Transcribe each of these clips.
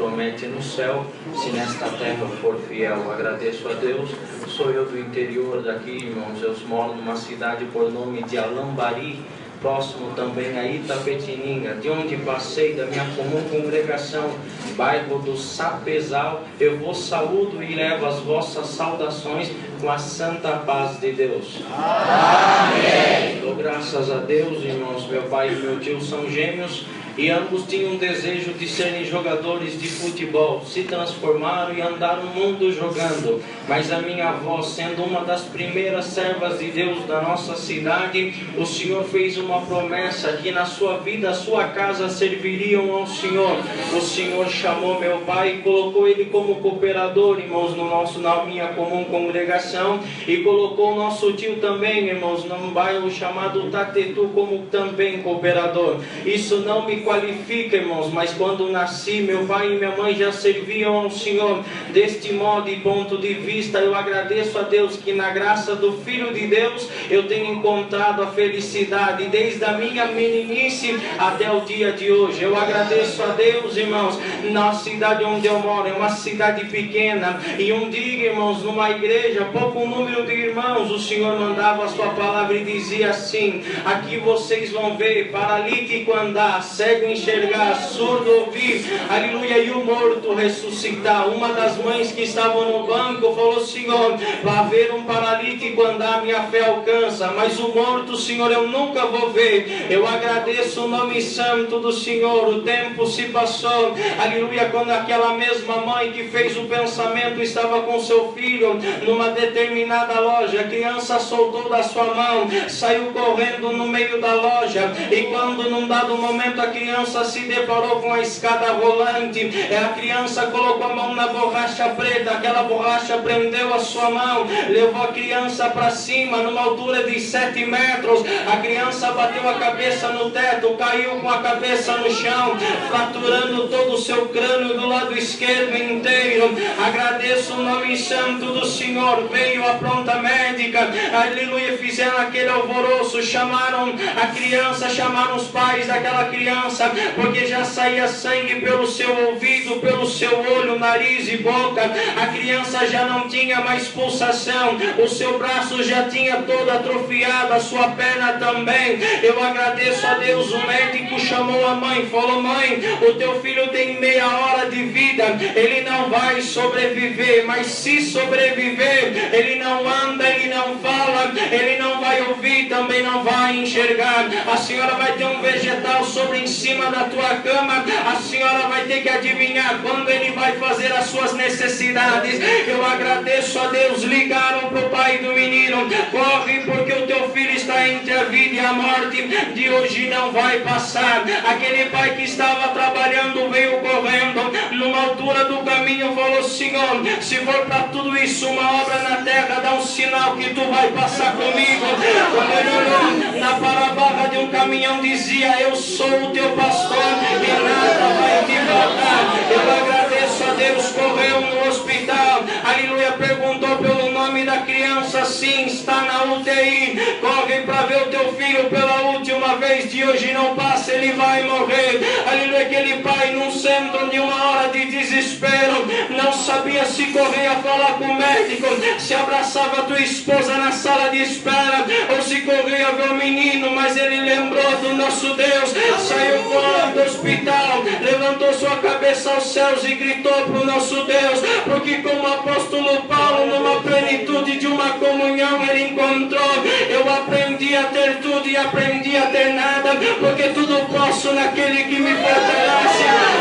promete no céu, se nesta terra eu for fiel. Agradeço a Deus, sou eu do interior daqui, irmãos, eu moro numa cidade por nome de Alambari, próximo também a Itapetininga, de onde passei da minha comum congregação, bairro do Sapezal. Eu vos saúdo e levo as vossas saudações com a santa paz de Deus. Amém. Dou graças a Deus, irmãos, meu pai e meu tio são gêmeos, e ambos tinham um desejo de serem jogadores de futebol. Se transformaram e andaram no mundo jogando. Mas a minha avó, sendo uma das primeiras servas de Deus da nossa cidade, o Senhor fez uma promessa que na sua vida, a sua casa serviriam ao Senhor. O Senhor chamou meu pai e colocou ele como cooperador, irmãos, na minha comum congregação, e colocou o nosso tio também, irmãos, num bairro chamado Tatetu, como também cooperador. Isso não me qualifica, irmãos, mas quando nasci, meu pai e minha mãe já serviam ao Senhor. Deste modo e ponto de vista, eu agradeço a Deus que na graça do Filho de Deus eu tenho encontrado a felicidade desde a minha meninice até o dia de hoje. Eu agradeço a Deus, irmãos, na cidade onde eu moro, é uma cidade pequena, e um dia, irmãos, numa igreja, pouco número de irmãos, o Senhor mandava a sua palavra e dizia assim: aqui vocês vão ver paralítico andar, cego enxergar, surdo ouvir, aleluia, e o morto ressuscitar. Uma das mães que estavam no banco falou: Senhor, para ver um paralítico andar, minha fé alcança, mas o morto, Senhor, eu nunca vou ver. Eu agradeço o nome santo do Senhor. O tempo se passou, aleluia, quando aquela mesma mãe que fez o pensamento estava com seu filho numa determinada loja, a criança soltou da sua mão, saiu correndo no meio da loja, e quando num dado momento a criança se deparou com a escada rolante, a criança colocou a mão na borracha preta, aquela borracha prendeu a sua mão, levou a criança para cima, numa altura de 7 metros, a criança bateu a cabeça no teto, caiu com a cabeça no chão, fraturando todo o seu crânio do lado esquerdo inteiro. Agradeço o nome santo do Senhor. Veio a pronta médica, aleluia, fizeram aquele alvoroço, chamaram a criança, chamaram os pais daquela criança, porque já saía sangue pelo seu ouvido, pelo seu olho, nariz e boca. A criança já não tinha mais pulsação, o seu braço já tinha todo atrofiado, a sua perna também. Eu agradeço a Deus. O médico chamou a mãe, falou: mãe, o teu filho tem meia hora de vida, ele não vai sobreviver, mas se sobreviver, ele não anda, ele não fala, ele não vai ouvir, também não vai enxergar. A senhora vai ter um vegetal sobre em cima da tua cama, a senhora vai ter que adivinhar quando ele vai fazer as suas necessidades. Eu agradeço a Deus. Ligaram para o pai do menino: corre, porque o teu filho está entre a vida e a morte, de hoje não vai passar. Aquele pai que estava trabalhando veio correndo, numa altura do caminho falou: Senhor, se for para tudo isso uma obra na terra, dá um sinal que tu vai passar comigo. Quando ele olhou na para-barra de um caminhão, dizia: eu sou o teu pastor e nada vai te faltar. Eu agradeço a Deus. Correu no hospital, aleluia, perguntou pelo nome da criança: sim, está na UTI, corre para ver o teu filho pela última vez, de hoje não passa, ele vai morrer. Aleluia. Aquele pai, num centro de uma hora de desespero, não sabia se corria falar com o médico, se abraçava a tua esposa na sala de espera, ou se corria ver o menino, mas ele lembrou do nosso Deus, saiu fora do hospital, levantou sua cabeça aos céus e gritou para o nosso Deus, porque como o apóstolo Paulo, numa plenitude de uma comunhão, ele encontrou: eu aprendi a ter tudo e aprendi a ter nada, porque tudo posso naquele que me fortalece.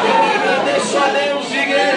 Eu agradeço a Deus, igreja.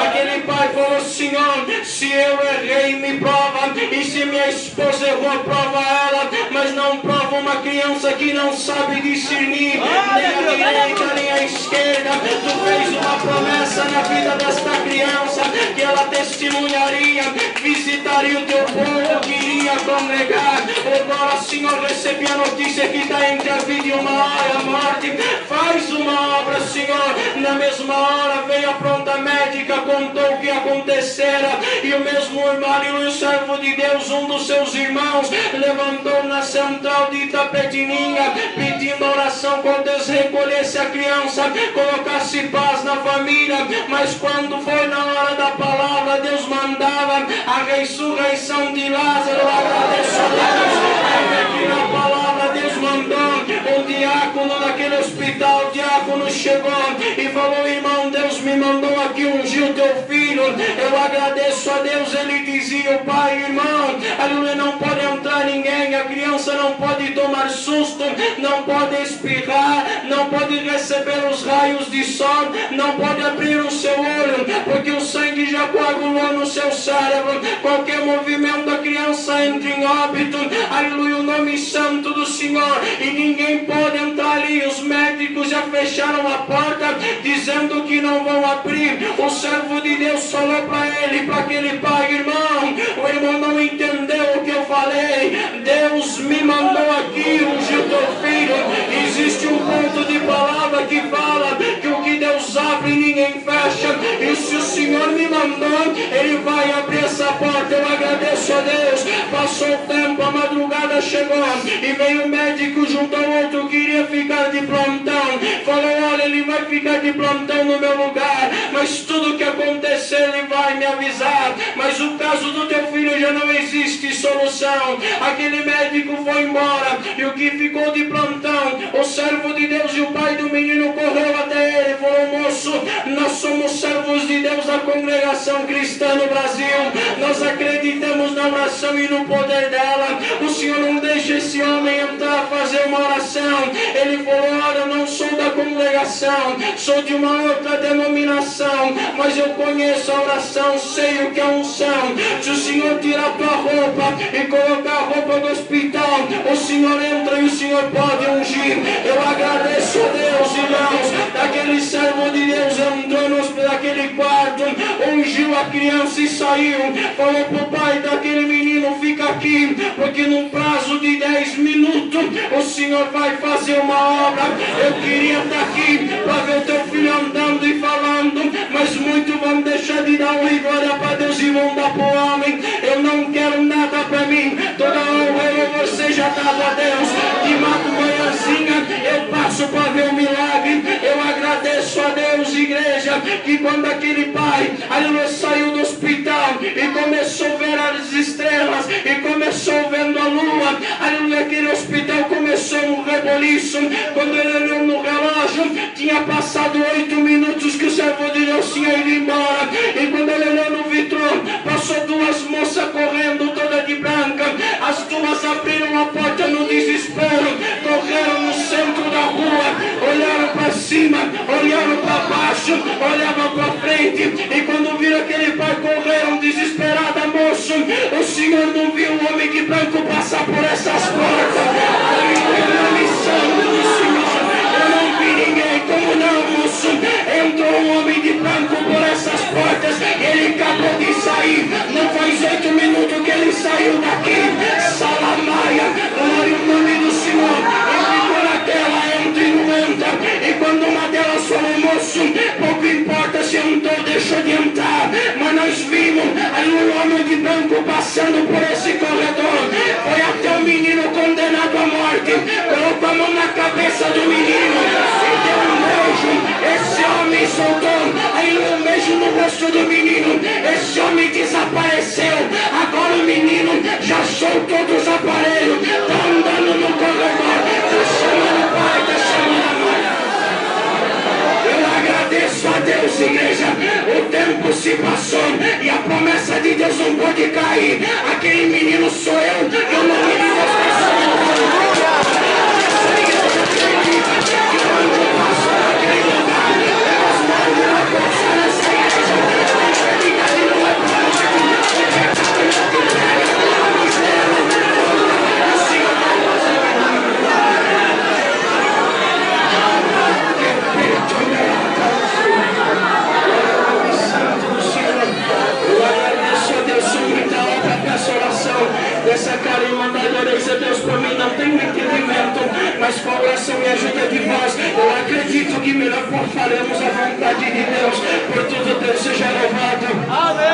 Aquele pai falou: Senhor, se eu errei, me prova, e se minha esposa errou, prova ela, mas não prova uma criança que não sabe discernir nem a direita nem a esquerda. Tu fez uma promessa na vida desta criança, que ela testemunharia, visitaria o teu povo, que iria congregar. Oh agora, Senhor, recebi a notícia que está entre a vida e a morte. Faz uma obra, Senhor. Na mesma hora veio a pronta médica, contou o que acontecera. E o mesmo irmão, aleluia, o servo de Deus, um dos seus irmãos, levantou na central de Itapetininga, pedindo oração quando Deus recolhesse a criança, colocasse paz na família. Mas quando foi na hora da palavra, Deus mandava a ressurreição de Lázaro. Agradeço a Deus, que na palavra Deus mandou um diácono naquele hospital. O diácono chegou e falou: irmão, Deus me mandou aqui ungir o teu filho. Eu agradeço a Deus. Ele dizia: o pai, irmão, aleluia, não pode entrar ninguém, a criança não pode tomar susto, não pode espirrar, não pode receber os raios de sol, não pode abrir o seu olho, porque o sangue já coagulou no seu cérebro. Qualquer movimento da criança entra em óbito. Aleluia, o nome santo do Senhor. E ninguém pode entrar ali. Os médicos já fecharam a porta, dizendo que não vão abrir. O servo de Deus falou para ele, para aquele pai: irmão, o irmão não entendeu o que eu falei. Deus me mandou aqui ungir o teu filho. Existe um ponto de palavra que fala que o que Deus abre ninguém fecha. E se o Senhor me mandou, Ele vai abrir essa porta. Eu agradeço a Deus. Passou o tempo, a madrugada chegou e veio o médico junto ao outro, queria ficar de plantão. Falou: olha, ele vai ficar de plantão no meu lugar, mas tudo que acontecer ele vai me avisar. Mas o caso do teu filho já não existe solução. Aquele médico foi embora e o que ficou de plantão, o servo de Deus e o pai do menino correu até ele e falou: moço, nós somos servos de Deus da congregação cristã no Brasil. Nós acreditamos na oração e no poder dela. O Senhor não deixa esse homem entrar fazer uma oração. Ele falou: olha, eu não sou da congregação, sou de uma outra denominação, mas eu conheço a oração, sei o que é unção. Se o Senhor tirar a tua roupa e colocar a roupa do hospital, o Senhor entra e o Senhor pode ungir. Eu agradeço a Deus, irmãos. Aquele servo de Deus entrou naquele quarto, ungiu a criança e saiu. Falou para o pai daquele menino: fica aqui, porque num prazo de 10 minutos o Senhor vai fazer uma obra. Eu queria estar aqui para ver teu filho andando e falando, mas muitos vão deixar de dar honra e glória para Deus e vão dar para o homem. Eu não quero nada para mim, toda honra e louvor seja dado a Deus. De manhãzinha eu passo para ver o milagre. Eu agradeço a Deus, igreja, que quando aquele pai, aleluia, saiu do hospital e começou a ver as estrelas e começou vendo a lua, aleluia, aquele hospital começou um reboliço. Quando ele olhou no relógio, tinha passado 8 minutos que o servo de Deus tinha ido embora. E quando ele olhou no vitro, passou duas moças correndo, toda de branca. As duas abriram a porta no desespero, correram no centro da rua, olharam para cima, olharam para baixo, olhavam para frente. E quando viram aquele pai, correram desesperada: moço, o Senhor não viu o homem de branco passar por essas portas? Na missão do Senhor, eu não vi ninguém. Como não, moço? Entrou um homem de branco por essas portas, ele acabou de sair, não faz 8 minutos que ele saiu daqui. Salamaia, glória ao nome do Senhor. Ele ficou naquela, entra e não entra. E quando uma delas falou: moço, pouco importa se entrou, deixou de entrar, mas nós vimos aí um homem de branco passando por esse corredor, foi até o menino condenado à morte, colocou a mão na cabeça do menino e deu um beijo. Esse homem soltou aí um beijo no rosto do menino. Esse homem desapareceu. Agora o menino já soltou dos aparelhos, está andando no corredor, está chamando o pai, está chamando a mãe. Eu agradeço a Deus, igreja. O tempo se passou e a promessa de Deus não pode cair. Aquele menino sou eu, o nome de Deus vai ser. Essa igreja acredita que quando eu passo naquele lugar, elas podem não passar nessa igreja. Acredita que não é para morte, o pecado não te pega pela miséria. O Senhor vai fazer. Eu agradeço a Deus, sou muita obra para essa oração. Essa cara e mandadores, Deus, por mim não tenho entendimento, mas com oração e ajuda de vós, eu acredito que melhor faremos a vontade de Deus. Por tudo Deus seja louvado. Amém.